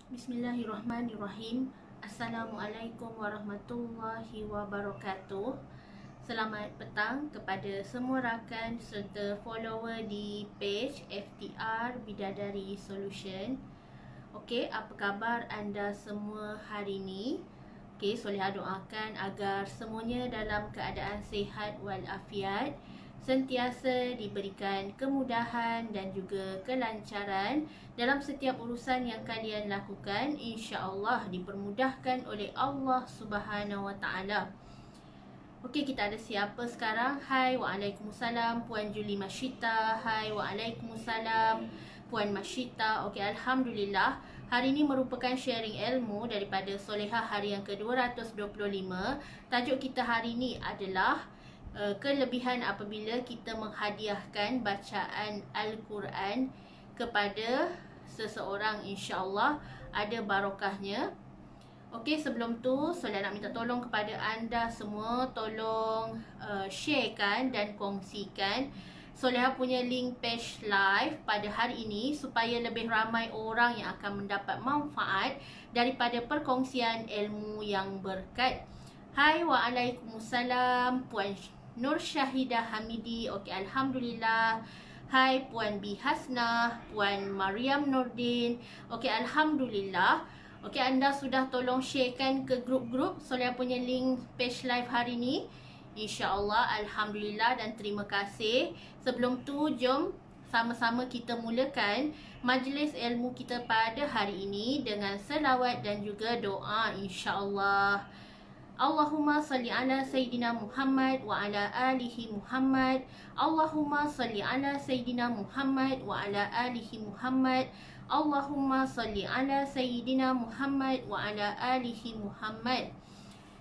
Bismillahirrahmanirrahim. Assalamualaikum warahmatullahi wabarakatuh. Selamat petang kepada semua rakan serta follower di page FTR Bidadari Solution. Okey, apa khabar anda semua hari ini? Okey, Solehah doakan agar semuanya dalam keadaan sihat walafiat, sentiasa diberikan kemudahan dan juga kelancaran dalam setiap urusan yang kalian lakukan. InsyaAllah dipermudahkan oleh Allah Subhanahu Wa Taala. Okey, kita ada siapa sekarang? Hai, waalaikumsalam Puan Julie Mashita. Hai, waalaikumsalam Puan Mashita. Okey, alhamdulillah. Hari ini merupakan sharing ilmu daripada Solehah hari yang ke-225. Tajuk kita hari ini adalah kelebihan apabila kita menghadiahkan bacaan Al-Quran kepada seseorang, insya-Allah ada barakahnya. Okey, sebelum tu Soleh nak minta tolong kepada anda semua, tolong sharekan dan kongsikan Solehah punya link page live pada hari ini supaya lebih ramai orang yang akan mendapat manfaat daripada perkongsian ilmu yang berkat. Hai, waalaikumsalam Puan Nur Syahidah Hamidi. Okey, alhamdulillah. Hai Puan B Hasnah, Puan Mariam Nordin. Okey, alhamdulillah. Okey, anda sudah tolong sharekan ke grup-grup Solehah punya link page live hari ni. InsyaAllah, alhamdulillah dan terima kasih. Sebelum tu, jom sama-sama kita mulakan majlis ilmu kita pada hari ini dengan selawat dan juga doa, insya-Allah. Allahumma salli ala Sayyidina Muhammad wa ala alihi Muhammad. Allahumma salli ala Sayyidina Muhammad wa ala alihi Muhammad. Allahumma salli ala Sayyidina Muhammad wa ala alihi Muhammad.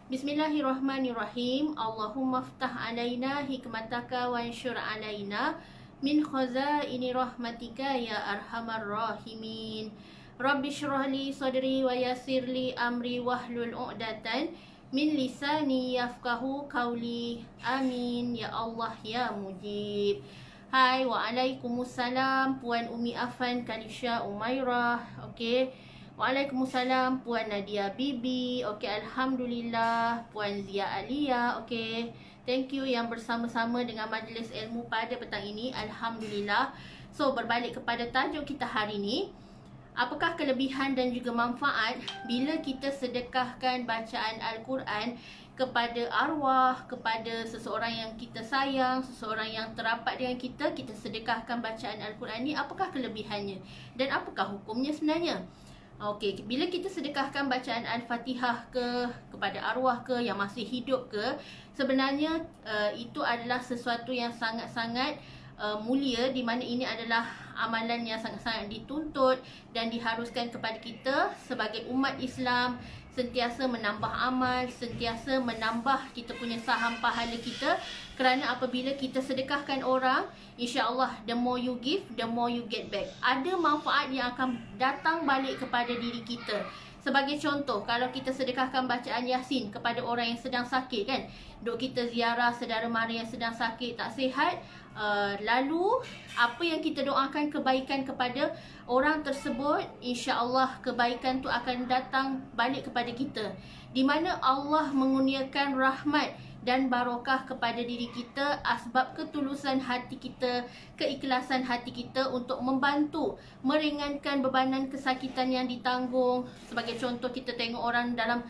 Bismillahirrahmanirrahim. Allahumma ftah alaina hikmataka wa anshur alaina min khazaini rahmatika ya arhamar rahimin. Rabbi shrah li sadri wa yassir li amri wahlul 'uqdatan min lisani yafqahu qawli. Amin ya Allah ya Mujib. Hai, waalaikumsalam Puan Umi Afan Kalisha Umairah. Okey, waalaikumsalam Puan Nadia Bibi. Okey, alhamdulillah. Puan Zia Alia. Okey, thank you yang bersama-sama dengan majlis ilmu pada petang ini. Alhamdulillah. So, berbalik kepada tajuk kita hari ini, apakah kelebihan dan juga manfaat bila kita sedekahkan bacaan Al-Quran kepada arwah, kepada seseorang yang kita sayang, seseorang yang terapat dengan kita, kita sedekahkan bacaan Al-Quran ni, apakah kelebihannya dan apakah hukumnya sebenarnya? Okey, bila kita sedekahkan bacaan Al-Fatihah kepada arwah yang masih hidup sebenarnya itu adalah sesuatu yang sangat-sangat mulia, di mana ini adalah amalan yang sangat-sangat dituntut dan diharuskan kepada kita sebagai umat Islam, sentiasa menambah amal, sentiasa menambah kita punya saham pahala kita, kerana apabila kita sedekahkan orang, insya-Allah the more you give, the more you get back. Ada manfaat yang akan datang balik kepada diri kita. Sebagai contoh, kalau kita sedekahkan bacaan Yasin kepada orang yang sedang sakit kan, duk kita ziarah saudara mara yang sedang sakit, tak sihat, lalu apa yang kita doakan kebaikan kepada orang tersebut, insya-Allah kebaikan tu akan datang balik kepada kita, di mana Allah mengurniakan rahmat dan barakah kepada diri kita asbab ketulusan hati kita, keikhlasan hati kita untuk membantu meringankan bebanan kesakitan yang ditanggung. Sebagai contoh, kita tengok orang dalam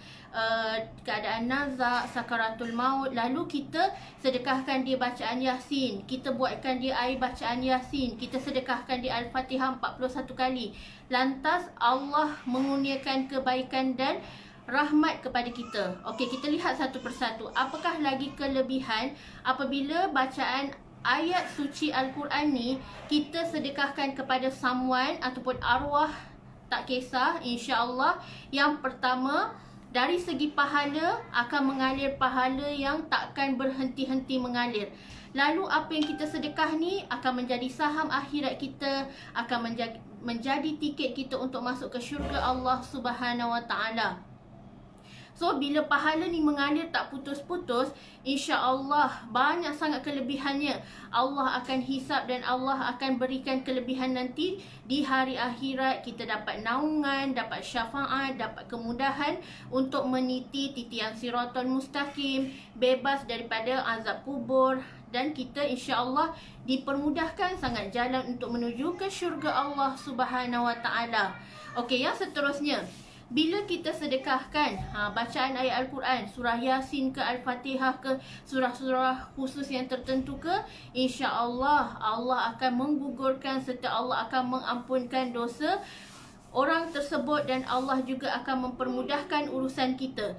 keadaan nazak, sakaratul maut, lalu kita sedekahkan dia bacaan Yasin, kita buatkan dia air bacaan Yasin, kita sedekahkan dia Al-Fatihah 41 kali, lantas Allah mengurniakan kebaikan dan rahmat kepada kita. Okey, kita lihat satu persatu. Apakah lagi kelebihan apabila bacaan ayat suci Al-Quran ni kita sedekahkan kepada someone ataupun arwah, tak kisah, insya-Allah. Yang pertama, dari segi pahala akan mengalir pahala yang takkan berhenti-henti mengalir. Lalu apa yang kita sedekah ni akan menjadi saham akhirat kita, akan menjadi tiket kita untuk masuk ke syurga Allah Subhanahu Wa Taala. So bila pahala ni mengalir tak putus-putus, insya-Allah banyak sangat kelebihannya. Allah akan hisap dan Allah akan berikan kelebihan nanti di hari akhirat. Kita dapat naungan, dapat syafaat, dapat kemudahan untuk meniti titian siratal mustaqim, bebas daripada azab kubur, dan kita insya-Allah dipermudahkan sangat jalan untuk menuju ke syurga Allah Subhanahu Wa Taala. Okey, yang seterusnya, bila kita sedekahkan bacaan ayat Al-Quran, surah Yasin ke Al-Fatihah ke surah-surah khusus yang tertentu ke, insya-Allah Allah akan menggugurkan serta Allah akan mengampunkan dosa orang tersebut dan Allah juga akan mempermudahkan urusan kita.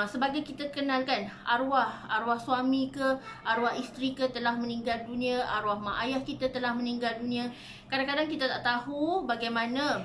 Sebagai kita kenal kan, arwah suami ke, arwah isteri ke telah meninggal dunia, arwah mak ayah kita telah meninggal dunia. Kadang-kadang kita tak tahu bagaimana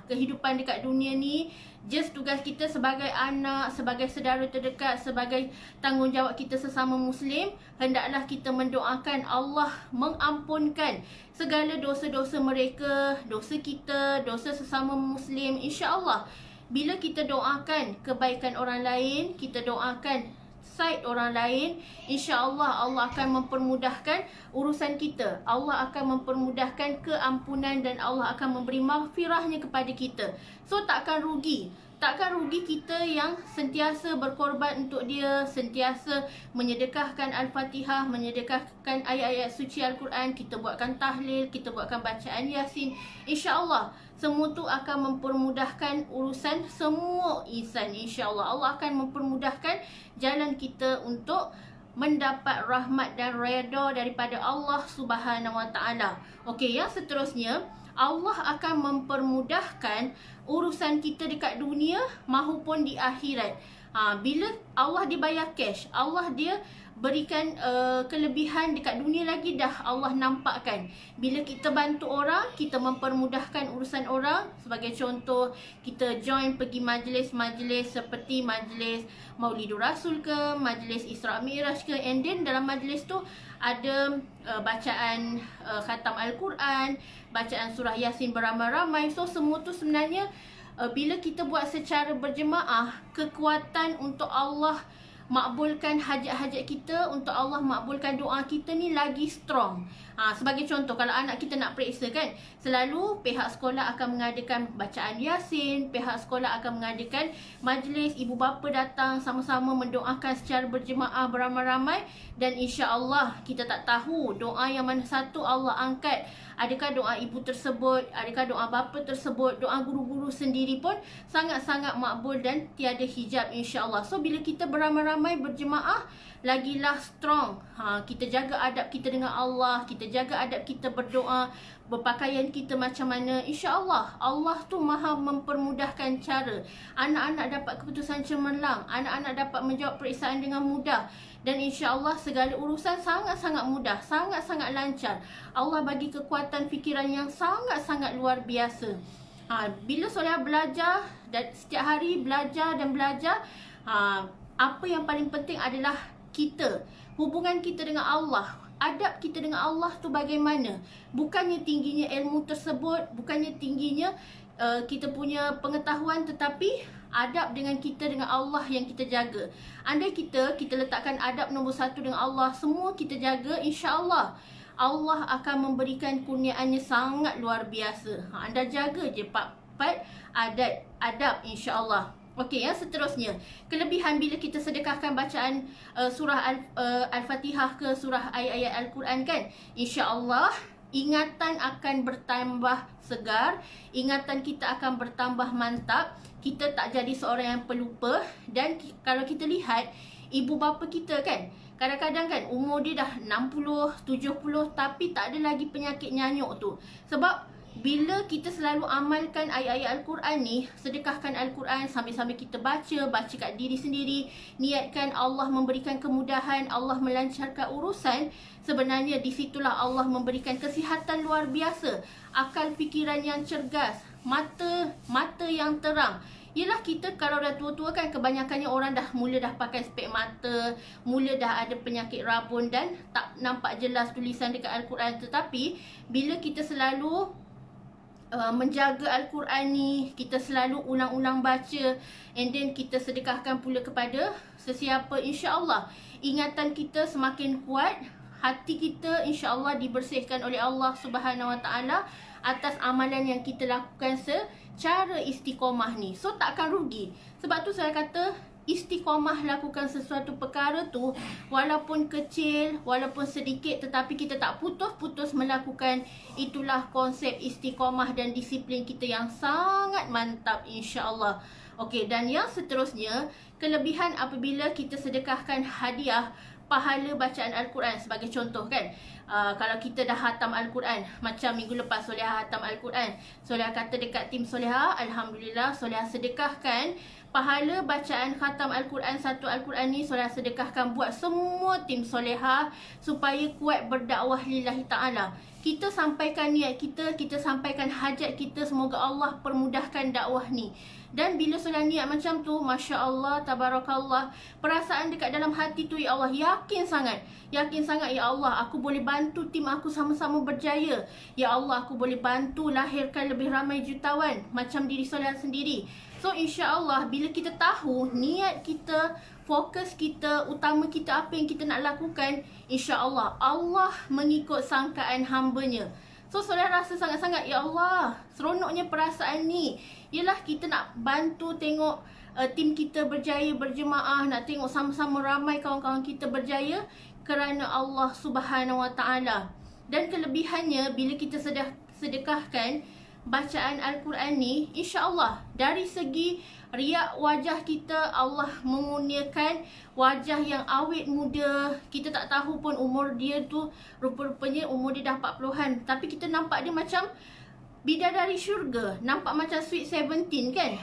kehidupan dekat dunia ni. Just tugas kita sebagai anak, sebagai saudara terdekat, sebagai tanggungjawab kita sesama Muslim, hendaklah kita mendoakan Allah mengampunkan segala dosa-dosa mereka, dosa kita, dosa sesama Muslim. InsyaAllah bila kita doakan kebaikan orang lain, kita doakan side orang lain, insya-Allah Allah akan mempermudahkan urusan kita. Allah akan mempermudahkan keampunan dan Allah akan memberi maghfirahnya kepada kita. So takkan rugi. Takkan rugi kita yang sentiasa berkorban untuk dia, sentiasa menyedekahkan Al-Fatihah, menyedekahkan ayat-ayat suci Al-Quran, kita buatkan tahlil, kita buatkan bacaan Yasin. InsyaAllah semua tu akan mempermudahkan urusan semua insan. InsyaAllah Allah akan mempermudahkan jalan kita untuk mendapat rahmat dan redha daripada Allah Subhanahu Wa Taala. Okey, yang seterusnya, Allah akan mempermudahkan urusan kita dekat dunia maupun di akhirat. Bila Allah dibayar cash, Allah dia berikan kelebihan dekat dunia lagi dah Allah nampakkan. Bila kita bantu orang, kita mempermudahkan urusan orang. Sebagai contoh, kita join pergi majlis-majlis seperti majlis Maulidur Rasul ke, majlis Isra Mi'raj ke, and then dalam majlis tu ada bacaan khatam Al-Quran, bacaan surah Yasin beramai-ramai. So semua tu sebenarnya bila kita buat secara berjemaah, kekuatan untuk Allah makbulkan hajat-hajat kita, untuk Allah makbulkan doa kita ni lagi strong. Sebagai contoh, kalau anak kita nak periksa kan, selalu pihak sekolah akan mengadakan bacaan Yasin, pihak sekolah akan mengadakan majlis, ibu bapa datang sama-sama mendoakan secara berjemaah beramai-ramai. Dan insya-Allah kita tak tahu doa yang mana satu Allah angkat. Adakah doa ibu tersebut, adakah doa bapa tersebut, doa guru-guru sendiri pun sangat-sangat makbul dan tiada hijab insya-Allah. So bila kita beramai-ramai berjemaah, lagilah strong. Kita jaga adab kita dengan Allah, kita jaga adab kita berdoa, berpakaian kita macam mana. InsyaAllah Allah tu maha mempermudahkan cara. Anak-anak dapat keputusan cemerlang, anak-anak dapat menjawab periksaan dengan mudah. Dan insya-Allah segala urusan sangat-sangat mudah, sangat-sangat lancar. Allah bagi kekuatan fikiran yang sangat-sangat luar biasa. Bila soleha belajar dan setiap hari belajar dan belajar, apa yang paling penting adalah kita, hubungan kita dengan Allah, adab kita dengan Allah tu bagaimana. Bukannya tingginya ilmu tersebut, bukannya tingginya kita punya pengetahuan, tetapi adab dengan kita dengan Allah yang kita jaga. Andai kita letakkan adab nombor satu dengan Allah, semua kita jaga, insya-Allah Allah akan memberikan kurniaannya sangat luar biasa. Anda jaga je part adab insya-Allah. Okey, yang seterusnya, kelebihan bila kita sedekahkan bacaan surah Al-Fatihah ke surah ayat-ayat Al-Quran kan, insya-Allah ingatan akan bertambah segar, ingatan kita akan bertambah mantap, kita tak jadi seorang yang pelupa. Dan kalau kita lihat ibu bapa kita kan, kadang-kadang kan umur dia dah 60, 70 tapi tak ada lagi penyakit nyanyuk tu. Sebab bila kita selalu amalkan ayat-ayat Al-Quran ni, sedekahkan Al-Quran sambil-sambil kita baca kat diri sendiri, niatkan Allah memberikan kemudahan, Allah melancarkan urusan, sebenarnya di situlah Allah memberikan kesihatan luar biasa, akal fikiran yang cergas, mata yang terang. Yelah, kita kalau dah tua-tua kan, kebanyakannya orang dah mula dah pakai spek mata, mula dah ada penyakit rabun dan tak nampak jelas tulisan dekat Al-Quran. Tetapi bila kita selalu menjaga Al-Quran ni, kita selalu ulang-ulang baca, and then kita sedekahkan pula kepada sesiapa, insya-Allah ingatan kita semakin kuat, hati kita insya-Allah dibersihkan oleh Allah Subhanahu Wa Taala atas amalan yang kita lakukan secara istiqamah ni. So tak akan rugi. Sebab tu saya kata istiqamah lakukan sesuatu perkara tu, walaupun kecil, walaupun sedikit, tetapi kita tak putus-putus melakukan. Itulah konsep istiqamah dan disiplin kita yang sangat mantap, insya-Allah. Okey, dan yang seterusnya, kelebihan apabila kita sedekahkan hadiah pahala bacaan Al-Quran. Sebagai contoh kan, kalau kita dah khatam Al-Quran, macam minggu lepas Solehah khatam Al-Quran, Solehah kata dekat tim Solehah, Alhamdulillah Solehah sedekahkan pahala bacaan khatam Al-Quran, satu Al-Quran ni Solehah sedekahkan buat semua tim Solehah supaya kuat berdakwah lillahi ta'ala. Kita sampaikan niat kita, kita sampaikan hajat kita, semoga Allah permudahkan dakwah ni. Dan bila Solehah niat macam tu, Masya Allah, Tabarakallah, perasaan dekat dalam hati tu, ya Allah, yakin sangat, ya Allah, aku boleh bantu tim aku sama-sama berjaya. Ya Allah, aku boleh bantu lahirkan lebih ramai jutawan macam diri Solehah sendiri. So insya Allah, bila kita tahu niat kita, fokus kita, utama kita apa yang kita nak lakukan, insya Allah, Allah mengikut sangkaan hamba-Nya. So Solehah rasa sangat-sangat, ya Allah, seronoknya perasaan ni. Yelah, kita nak bantu tengok tim kita berjaya berjemaah, nak tengok sama-sama ramai kawan-kawan kita berjaya kerana Allah Subhanahu Wa Taala. Dan kelebihannya, bila kita sedekahkan bacaan Al-Quran ni, insya-Allah dari segi riak wajah kita, Allah mengurniakan wajah yang awet muda. Kita tak tahu pun umur dia tu, rupa-rupanya umur dia dah 40-an, tapi kita nampak dia macam bidadari syurga, nampak macam sweet 17 kan.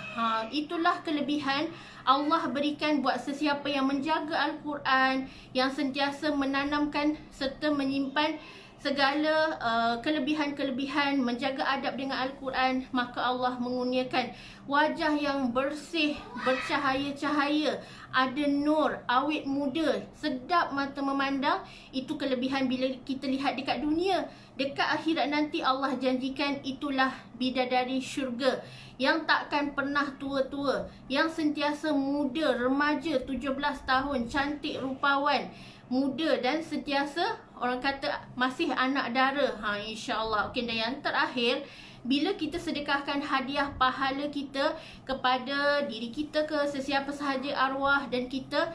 Itulah kelebihan Allah berikan buat sesiapa yang menjaga Al-Quran, yang sentiasa menanamkan serta menyimpan segala kelebihan-kelebihan, menjaga adab dengan Al-Quran, maka Allah mengurniakan wajah yang bersih, bercahaya-cahaya, ada nur, awet muda, sedap mata memandang. Itu kelebihan bila kita lihat dekat dunia. Dekat akhirat nanti Allah janjikan itulah bidadari syurga yang takkan pernah tua-tua, yang sentiasa muda, remaja, 17 tahun, cantik, rupawan, muda, dan sentiasa orang kata masih anak dara. InsyaAllah. Okey, dan yang terakhir, bila kita sedekahkan hadiah pahala kita kepada diri kita ke sesiapa sahaja arwah, dan kita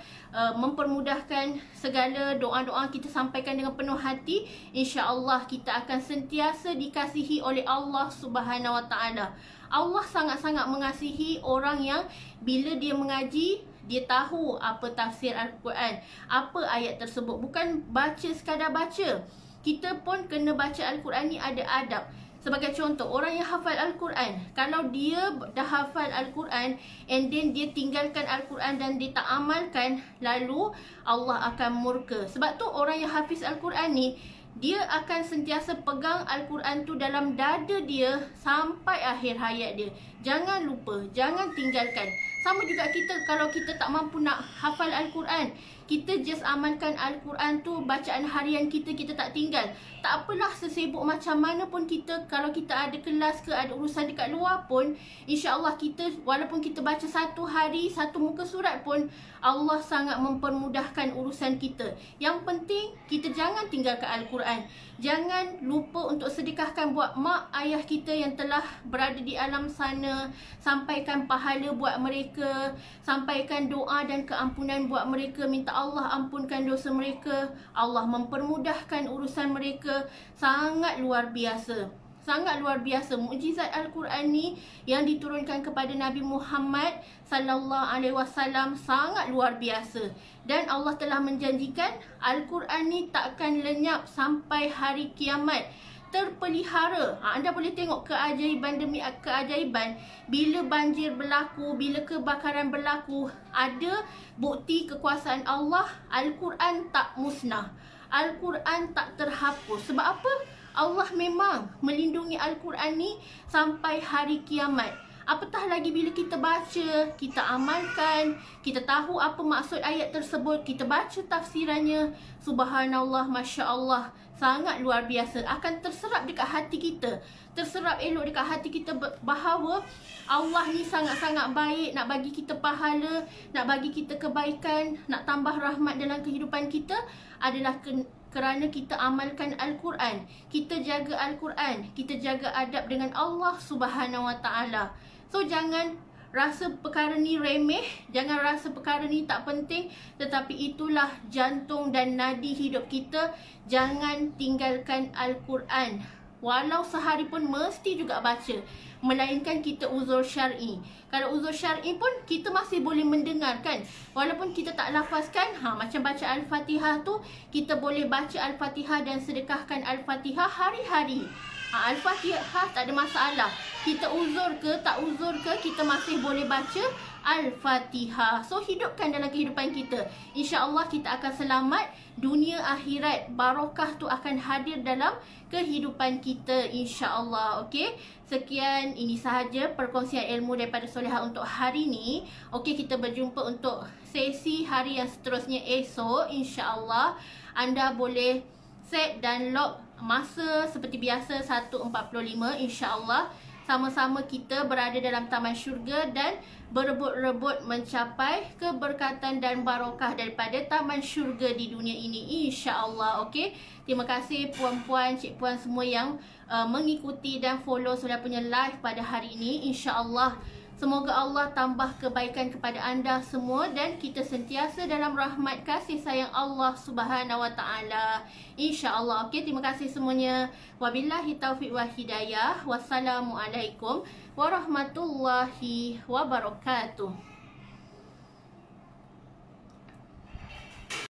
mempermudahkan segala doa-doa kita sampaikan dengan penuh hati, insya-Allah kita akan sentiasa dikasihi oleh Allah Subhanahu Wa Taala. Allah sangat-sangat mengasihi orang yang bila dia mengaji, dia tahu apa tafsir Al-Quran, apa ayat tersebut. Bukan baca sekadar baca. Kita pun kena baca Al-Quran ni ada adab. Sebagai contoh, orang yang hafal Al-Quran, kalau dia dah hafal Al-Quran and then dia tinggalkan Al-Quran dan dia tak amalkan, lalu Allah akan murka. Sebab tu orang yang hafiz Al-Quran ni, dia akan sentiasa pegang Al-Quran tu dalam dada dia sampai akhir hayat dia. Jangan lupa, jangan tinggalkan. Sama juga kita, kalau kita tak mampu nak hafal Al-Quran, kita just amalkan Al-Quran tu, bacaan harian kita, kita tak tinggal. Tak apalah, sesibuk macam mana pun kita, kalau kita ada kelas ke, ada urusan dekat luar pun, insya-Allah kita, walaupun kita baca satu hari, satu muka surat pun, Allah sangat mempermudahkan urusan kita. Yang penting, kita jangan tinggalkan Al-Quran. Jangan lupa untuk sedekahkan buat mak ayah kita yang telah berada di alam sana. Sampaikan pahala buat mereka, sampaikan doa dan keampunan buat mereka, minta Allah ampunkan dosa mereka, Allah mempermudahkan urusan mereka. Sangat luar biasa. Sangat luar biasa mukjizat Al-Quran ni yang diturunkan kepada Nabi Muhammad sallallahu alaihi wasallam, sangat luar biasa. Dan Allah telah menjanjikan Al-Quran ni takkan lenyap sampai hari kiamat, terpelihara. Anda boleh tengok keajaiban demi keajaiban. Bila banjir berlaku, bila kebakaran berlaku, ada bukti kekuasaan Allah. Al-Quran tak musnah, Al-Quran tak terhapus. Sebab apa? Allah memang melindungi Al-Quran ni sampai hari kiamat. Apatah lagi bila kita baca, kita amalkan, kita tahu apa maksud ayat tersebut, kita baca tafsirannya. Subhanallah, Masya Allah, sangat luar biasa. Akan terserap dekat hati kita, terserap elok dekat hati kita bahawa Allah ni sangat-sangat baik, nak bagi kita pahala, nak bagi kita kebaikan, nak tambah rahmat dalam kehidupan kita adalah kerana kita amalkan Al-Quran, kita jaga Al-Quran, kita jaga adab dengan Allah Subhanahu Wa Taala. So jangan rasa perkara ni remeh, jangan rasa perkara ni tak penting, tetapi itulah jantung dan nadi hidup kita. Jangan tinggalkan Al-Quran, walau sehari pun mesti juga baca, melainkan kita uzur syar'i. Kalau uzur syar'i pun kita masih boleh mendengarkan, walaupun kita tak lafazkan. Macam baca Al-Fatihah tu, kita boleh baca Al-Fatihah dan sedekahkan Al-Fatihah hari-hari. Al-Fatihah tak ada masalah. Kita uzur ke tak uzur ke, kita masih boleh baca Al-Fatihah. So hidupkan dalam kehidupan kita, InsyaAllah kita akan selamat dunia akhirat. Barokah tu akan hadir dalam kehidupan kita, InsyaAllah. Okey, sekian, ini sahaja perkongsian ilmu daripada Solehah untuk hari ni. Okey, kita berjumpa untuk sesi hari yang seterusnya esok, InsyaAllah. Anda boleh set dan log masa seperti biasa 1.45, InsyaAllah. Sama-sama kita berada dalam taman syurga dan berebut-rebut mencapai keberkatan dan barokah daripada taman syurga di dunia ini, InsyaAllah. Okey, terima kasih puan-puan, cik puan semua yang mengikuti dan follow Solehah punya live pada hari ini, InsyaAllah. Semoga Allah tambah kebaikan kepada anda semua dan kita sentiasa dalam rahmat kasih sayang Allah Subhanahu Wa Taala, InsyaAllah. Okey, terima kasih semuanya. Wabillahi taufiq wa hidayah. Wassalamualaikum warahmatullahi wabarakatuh.